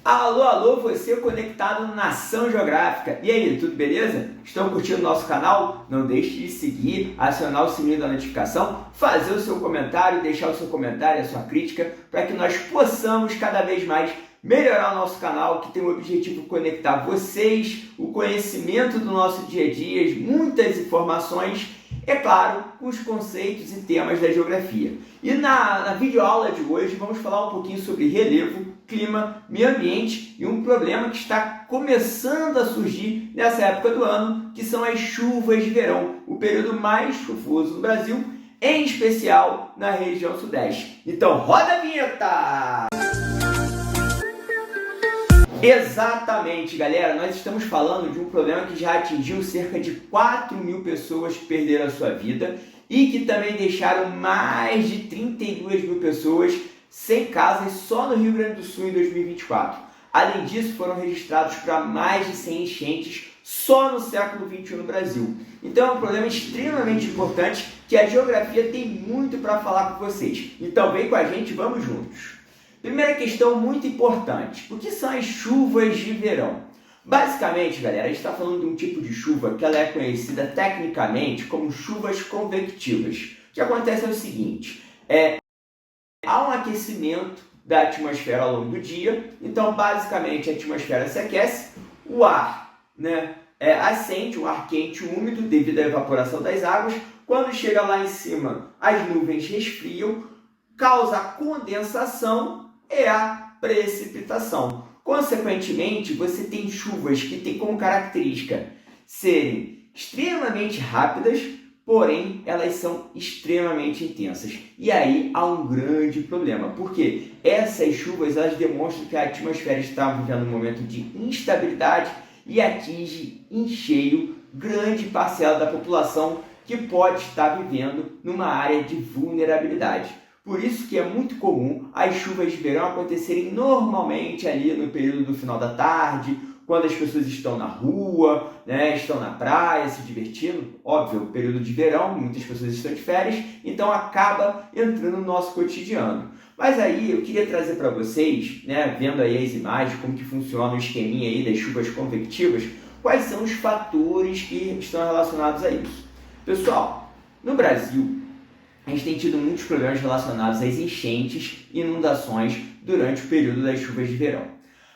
Alô, alô, você conectado no Nação Geográfica. E aí, tudo beleza? Estão curtindo o nosso canal? Não deixe de seguir, acionar o sininho da notificação, fazer o seu comentário, deixar o seu comentário, a sua crítica, para que nós possamos cada vez mais melhorar o nosso canal, que tem o objetivo de conectar vocês, o conhecimento do nosso dia a dia, muitas informações, é claro, com os conceitos e temas da geografia. E na videoaula de hoje vamos falar um pouquinho sobre relevo, clima, meio ambiente e um problema que está começando a surgir nessa época do ano, que são as chuvas de verão, o período mais chuvoso do Brasil, em especial na região sudeste. Então roda a vinheta! Exatamente, galera, nós estamos falando de um problema que já atingiu cerca de 4.000 pessoas que perderam a sua vida e que também deixaram mais de 32.000 pessoas sem casas só no Rio Grande do Sul em 2024. Além disso, foram registrados para mais de 100 enchentes só no século XXI no Brasil. Então é um problema extremamente importante que a geografia tem muito para falar com vocês. Então vem com a gente, vamos juntos. Primeira questão muito importante, o que são as chuvas de verão? Basicamente, galera, a gente está falando de um tipo de chuva que ela é conhecida tecnicamente como chuvas convectivas. O que acontece é o seguinte, há um aquecimento da atmosfera ao longo do dia, então basicamente a atmosfera se aquece, o ar acende, um ar quente e úmido devido à evaporação das águas, quando chega lá em cima as nuvens resfriam, causa a condensação e a precipitação. Consequentemente, você tem chuvas que têm como característica serem extremamente rápidas, porém elas são extremamente intensas. E aí há um grande problema, porque essas chuvas elas demonstram que a atmosfera está vivendo um momento de instabilidade e atinge em cheio grande parcela da população que pode estar vivendo numa área de vulnerabilidade. Por isso que é muito comum as chuvas de verão acontecerem normalmente ali no período do final da tarde, quando as pessoas estão na rua, estão na praia se divertindo. Óbvio, período de verão, muitas pessoas estão de férias, então acaba entrando no nosso cotidiano. Mas aí eu queria trazer para vocês, vendo aí as imagens, como que funciona o esqueminha aí das chuvas convectivas, quais são os fatores que estão relacionados a isso. Pessoal, no Brasil, a gente tem tido muitos problemas relacionados às enchentes e inundações durante o período das chuvas de verão.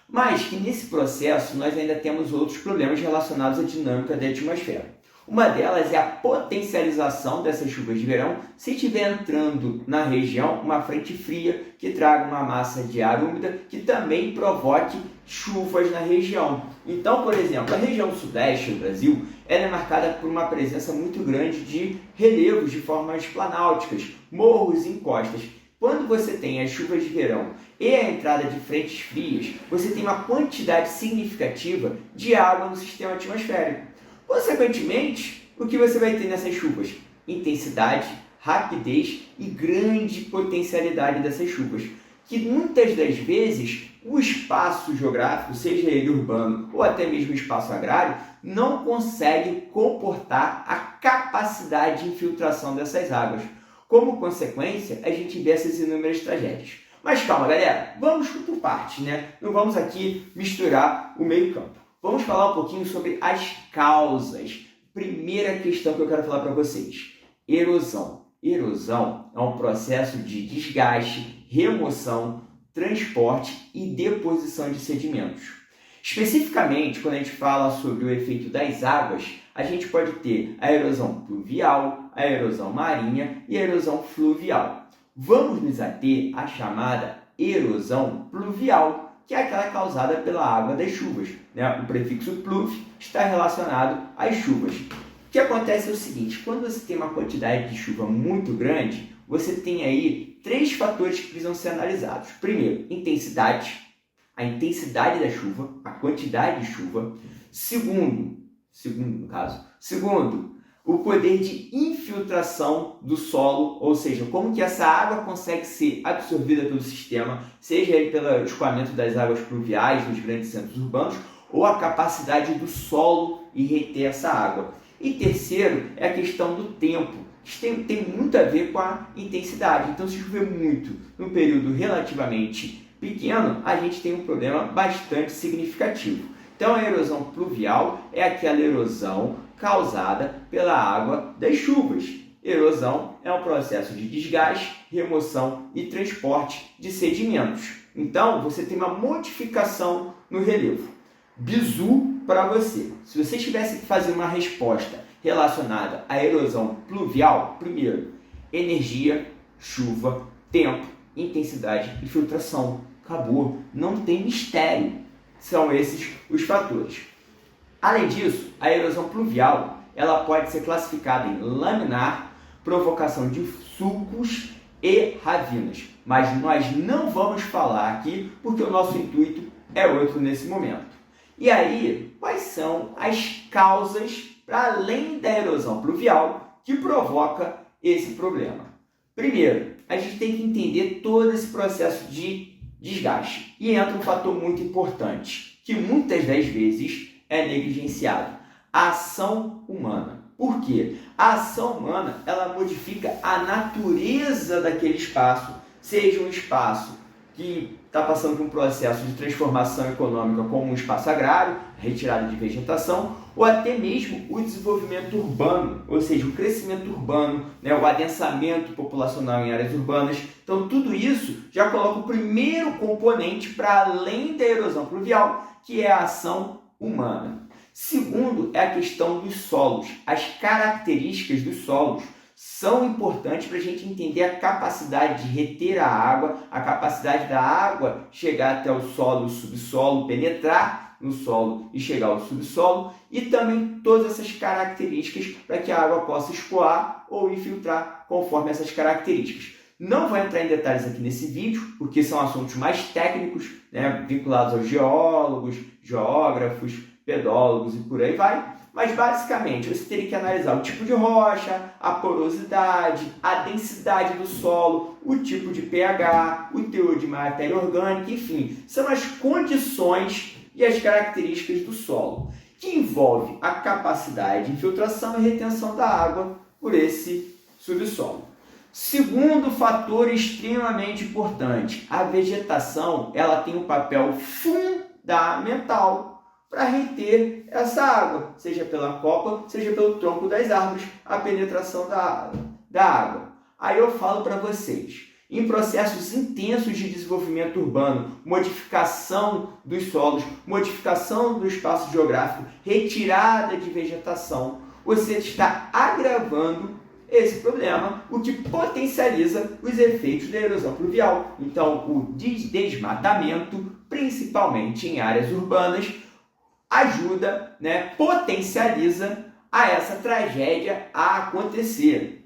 Mas que nesse processo nós ainda temos outros problemas relacionados à dinâmica da atmosfera. Uma delas é a potencialização dessas chuvas de verão se estiver entrando na região uma frente fria que traga uma massa de ar úmida que também provoque chuvas na região. Então, por exemplo, a região sudeste do Brasil ela é marcada por uma presença muito grande de relevos de formas planáuticas, morros e encostas. Quando você tem as chuvas de verão e a entrada de frentes frias, você tem uma quantidade significativa de água no sistema atmosférico. Consequentemente, o que você vai ter nessas chuvas? Intensidade, rapidez e grande potencialidade dessas chuvas, que muitas das vezes o espaço geográfico, seja ele urbano ou até mesmo o espaço agrário, não consegue comportar a capacidade de infiltração dessas águas. Como consequência, a gente vê essas inúmeras tragédias. Mas calma, galera, vamos por partes, Não vamos aqui misturar o meio campo. Vamos falar um pouquinho sobre as causas. Primeira questão que eu quero falar para vocês. Erosão. Erosão é um processo de desgaste, remoção, transporte e deposição de sedimentos. Especificamente, quando a gente fala sobre o efeito das águas, a gente pode ter a erosão pluvial, a erosão marinha e a erosão fluvial. Vamos nos ater à chamada erosão pluvial, que é aquela causada pela água das chuvas. O prefixo pluv está relacionado às chuvas. O que acontece é o seguinte, quando você tem uma quantidade de chuva muito grande, você tem aí 3 fatores que precisam ser analisados. Primeiro, intensidade, a intensidade da chuva, a quantidade de chuva. Segundo, o poder de infiltração do solo, ou seja, como que essa água consegue ser absorvida pelo sistema, seja ele pelo escoamento das águas pluviais nos grandes centros urbanos, ou a capacidade do solo em reter essa água. E terceiro é a questão do tempo. Isso tem muito a ver com a intensidade. Então, se chover muito num período relativamente pequeno, a gente tem um problema bastante significativo. Então, a erosão pluvial é aquela erosão causada pela água das chuvas. Erosão é um processo de desgaste, remoção e transporte de sedimentos. Então, você tem uma modificação no relevo. Bizu para você. Se você tivesse que fazer uma resposta relacionada à erosão pluvial, primeiro, energia, chuva, tempo, intensidade e filtração. Acabou. Não tem mistério. São esses os fatores. Além disso, a erosão pluvial ela pode ser classificada em laminar, provocação de sulcos e ravinas. Mas nós não vamos falar aqui porque o nosso intuito é outro nesse momento. E aí, quais são as causas, para além da erosão pluvial, que provoca esse problema? Primeiro, a gente tem que entender todo esse processo de desgaste. E entra um fator muito importante, que muitas das vezes é negligenciado. A ação humana. Por quê? A ação humana, ela modifica a natureza daquele espaço, seja um espaço que está passando por um processo de transformação econômica como um espaço agrário, retirada de vegetação, ou até mesmo o desenvolvimento urbano, ou seja, o crescimento urbano, o adensamento populacional em áreas urbanas. Então, tudo isso já coloca o primeiro componente para além da erosão pluvial, que é a ação humana. Segundo, é a questão dos solos. As características dos solos são importantes para a gente entender a capacidade de reter a água, a capacidade da água chegar até o solo e o subsolo, penetrar no solo e chegar ao subsolo, e também todas essas características para que a água possa escoar ou infiltrar conforme essas características. Não vou entrar em detalhes aqui nesse vídeo, porque são assuntos mais técnicos, vinculados aos geólogos, geógrafos, pedólogos e por aí vai. Mas basicamente você teria que analisar o tipo de rocha, a porosidade, a densidade do solo, o tipo de pH, o teor de matéria orgânica, enfim, são as condições e as características do solo, que envolve a capacidade de infiltração e retenção da água por esse subsolo. Segundo fator extremamente importante, a vegetação ela tem um papel fundamental para reter essa água, seja pela copa, seja pelo tronco das árvores, a penetração da água. Aí eu falo para vocês, em processos intensos de desenvolvimento urbano, modificação dos solos, modificação do espaço geográfico, retirada de vegetação, você está agravando esse problema, o que potencializa os efeitos da erosão pluvial. Então, o desmatamento, principalmente em áreas urbanas, ajuda, potencializa a essa tragédia a acontecer.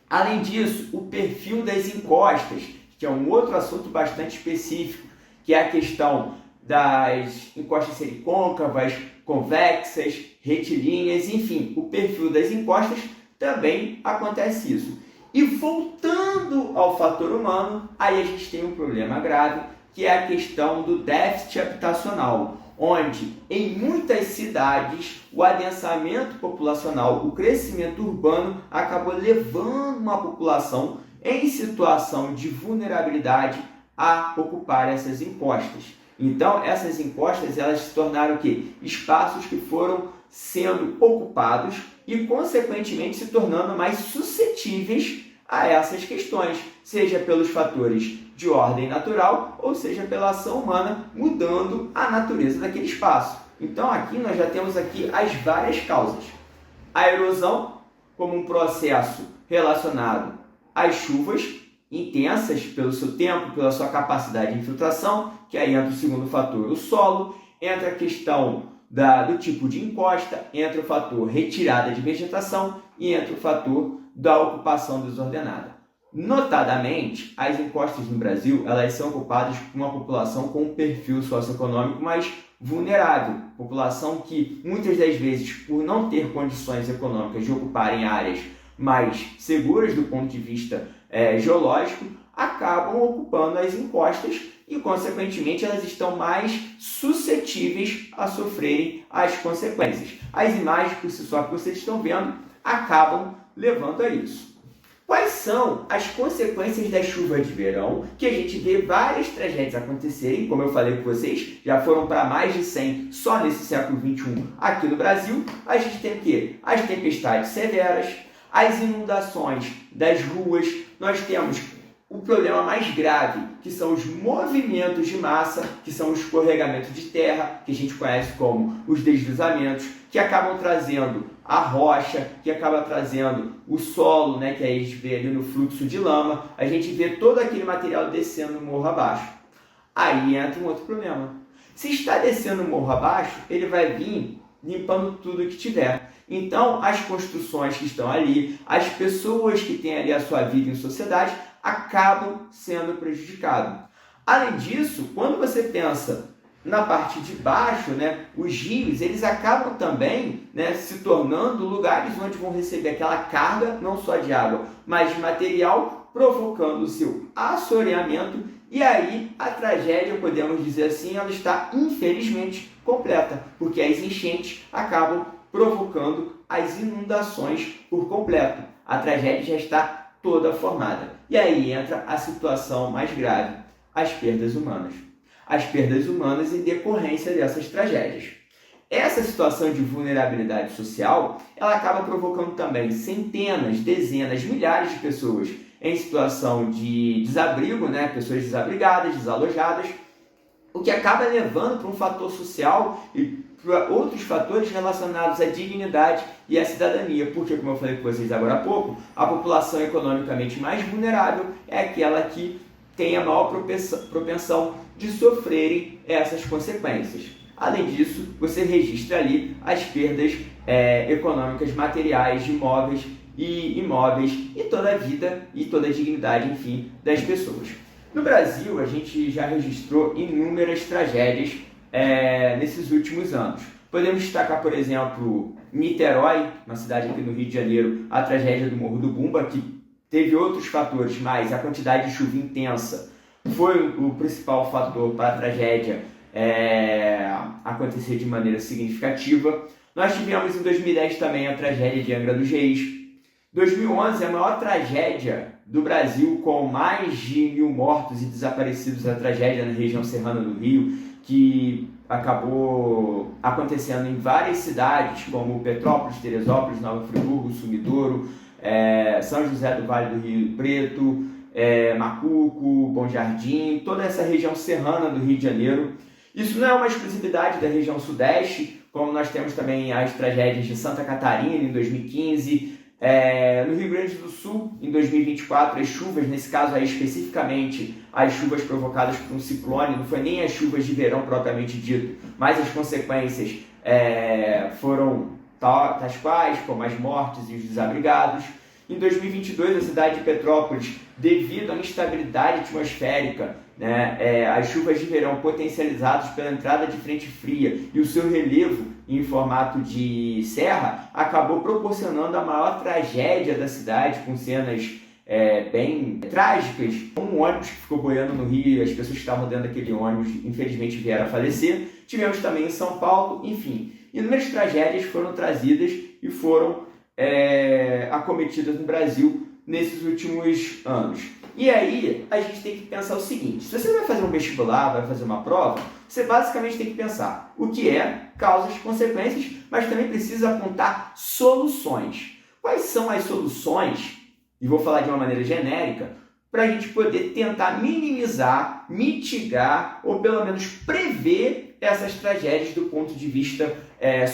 Além disso, o perfil das encostas, que é um outro assunto bastante específico, que é a questão das encostas serem côncavas, convexas, retilíneas, enfim, o perfil das encostas também acontece isso. E voltando ao fator humano, aí a gente tem um problema grave, que é a questão do déficit habitacional, onde em muitas cidades o adensamento populacional, o crescimento urbano acabou levando uma população em situação de vulnerabilidade a ocupar essas encostas. Então, essas encostas elas se tornaram o quê? Espaços que foram sendo ocupados e, consequentemente, se tornando mais suscetíveis a essas questões, seja pelos fatores de ordem natural, ou seja pela ação humana, mudando a natureza daquele espaço. Então, aqui nós já temos aqui as várias causas. A erosão, como um processo relacionado às chuvas intensas pelo seu tempo, pela sua capacidade de infiltração, que aí entra o segundo fator, o solo, entra a questão do tipo de encosta, entra o fator retirada de vegetação e entra o fator da ocupação desordenada. Notadamente, as encostas no Brasil elas são ocupadas por uma população com um perfil socioeconômico mais vulnerável, população que muitas das vezes, por não ter condições econômicas de ocuparem áreas mais seguras do ponto de vista geológico, acabam ocupando as encostas e, consequentemente, elas estão mais suscetíveis a sofrerem as consequências. As imagens, por si só, que vocês estão vendo, acabam levando a isso. Quais são as consequências da chuva de verão, que a gente vê várias tragédias acontecerem, como eu falei com vocês, já foram para mais de 100 só nesse século XXI aqui no Brasil. A gente tem o quê? As tempestades severas, as inundações das ruas, nós temos o problema mais grave, que são os movimentos de massa, que são o escorregamento de terra, que a gente conhece como os deslizamentos, que acabam trazendo a rocha, que acaba trazendo o solo, né, que a gente vê ali no fluxo de lama, a gente vê todo aquele material descendo morro abaixo. Aí entra um outro problema. Se está descendo morro abaixo, ele vai vir limpando tudo que tiver. Então, as construções que estão ali, as pessoas que têm ali a sua vida em sociedade, acabam sendo prejudicados. Além disso, quando você pensa na parte de baixo, né, os rios, eles acabam também, né, se tornando lugares onde vão receber aquela carga, não só de água, mas de material, provocando o seu assoreamento, e aí a tragédia, podemos dizer assim, ela está infelizmente completa, porque as enchentes acabam provocando as inundações por completo. A tragédia já está toda formada. E aí entra a situação mais grave, as perdas humanas. As perdas humanas em decorrência dessas tragédias. Essa situação de vulnerabilidade social, ela acaba provocando também centenas, dezenas, milhares de pessoas em situação de desabrigo, né? Pessoas desabrigadas, desalojadas, o que acaba levando para um fator social e para outros fatores relacionados à dignidade e à cidadania, porque, como eu falei com vocês agora há pouco, a população economicamente mais vulnerável é aquela que tem a maior propensão de sofrerem essas consequências. Além disso, você registra ali as perdas econômicas, materiais, de imóveis e imóveis e toda a vida e toda a dignidade, enfim, das pessoas. No Brasil, a gente já registrou inúmeras tragédias nesses últimos anos. Podemos destacar, por exemplo, Niterói, uma cidade aqui no Rio de Janeiro, a tragédia do Morro do Bumba, que teve outros fatores, mas a quantidade de chuva intensa foi o principal fator para a tragédia acontecer de maneira significativa. Nós tivemos em 2010 também a tragédia de Angra dos Reis. 2011 é a maior tragédia do Brasil, com mais de 1.000 mortos e desaparecidos, a tragédia na região serrana do Rio, que acabou acontecendo em várias cidades, como Petrópolis, Teresópolis, Nova Friburgo, Sumidouro, São José do Vale do Rio Preto, Macuco, Bom Jardim, toda essa região serrana do Rio de Janeiro. Isso não é uma exclusividade da região sudeste, como nós temos também as tragédias de Santa Catarina em 2015, no Rio Grande do Sul, em 2024, as chuvas, nesse caso aí especificamente, as chuvas provocadas por um ciclone, não foi nem as chuvas de verão propriamente dito, mas as consequências foram tais quais, como as mortes e os desabrigados. Em 2022, a cidade de Petrópolis, devido à instabilidade atmosférica, né, as chuvas de verão potencializadas pela entrada de frente fria e o seu relevo em formato de serra, acabou proporcionando a maior tragédia da cidade, com cenas bem trágicas. Um ônibus que ficou boiando no Rio, as pessoas que estavam dentro daquele ônibus, infelizmente, vieram a falecer. Tivemos também em São Paulo, enfim. Inúmeras tragédias foram trazidas e foram acometidas no Brasil nesses últimos anos. E aí, a gente tem que pensar o seguinte: se você vai fazer um vestibular, vai fazer uma prova, você basicamente tem que pensar o que é, causas, consequências, mas também precisa apontar soluções. Quais são as soluções, e vou falar de uma maneira genérica, para a gente poder tentar minimizar, mitigar ou pelo menos prever essas tragédias do ponto de vista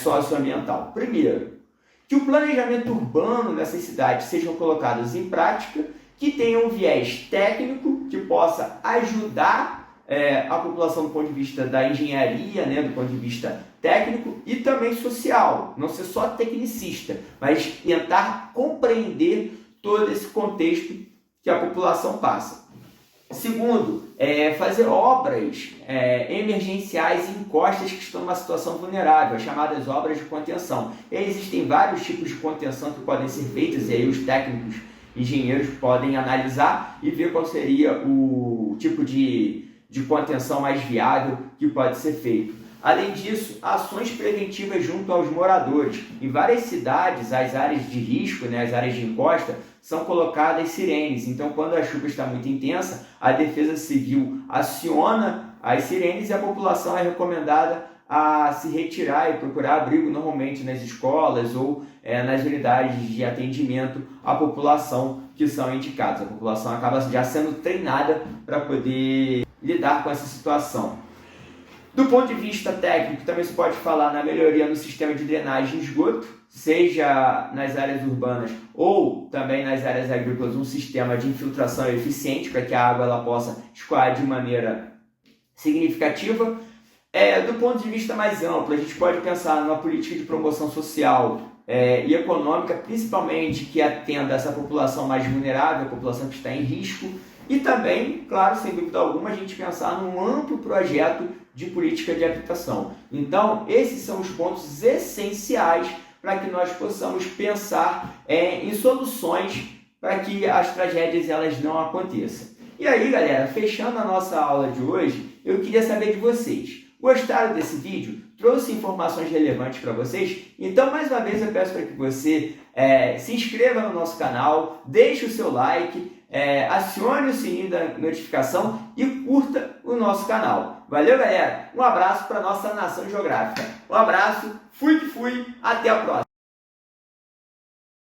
socioambiental. Primeiro, que o planejamento urbano nessas cidades sejam colocados em prática, que tenha um viés técnico que possa ajudar a população do ponto de vista da engenharia, né, do ponto de vista técnico e também social, não ser só tecnicista, mas tentar compreender todo esse contexto que a população passa. Segundo, fazer obras emergenciais em encostas que estão numa situação vulnerável, as chamadas obras de contenção. Existem vários tipos de contenção que podem ser feitas, e aí os técnicos, engenheiros podem analisar e ver qual seria o tipo de contenção mais viável que pode ser feito. Além disso, ações preventivas junto aos moradores. Em várias cidades, as áreas de risco, né, as áreas de encosta, são colocadas sirenes. Então, quando a chuva está muito intensa, a Defesa Civil aciona as sirenes e a população é recomendada a se retirar e procurar abrigo normalmente nas escolas ou nas unidades de atendimento à população que são indicadas. A população acaba já sendo treinada para poder lidar com essa situação. Do ponto de vista técnico, também se pode falar na melhoria no sistema de drenagem de esgoto, seja nas áreas urbanas ou também nas áreas agrícolas, um sistema de infiltração eficiente para que a água ela possa escoar de maneira significativa. Do ponto de vista mais amplo, a gente pode pensar numa política de promoção social e econômica, principalmente que atenda essa população mais vulnerável, a população que está em risco, e também, claro, sem dúvida alguma, a gente pensar num amplo projeto de política de habitação. Então, esses são os pontos essenciais para que nós possamos pensar em soluções para que as tragédias elas não aconteçam. E aí, galera, fechando a nossa aula de hoje, eu queria saber de vocês. Gostaram desse vídeo? Trouxe informações relevantes para vocês? Então, mais uma vez, eu peço para que você se inscreva no nosso canal, deixe o seu like, acione o sininho da notificação e curta o nosso canal. Valeu, galera? Um abraço para nossa nação geográfica. Um abraço, fui que fui, até a próxima.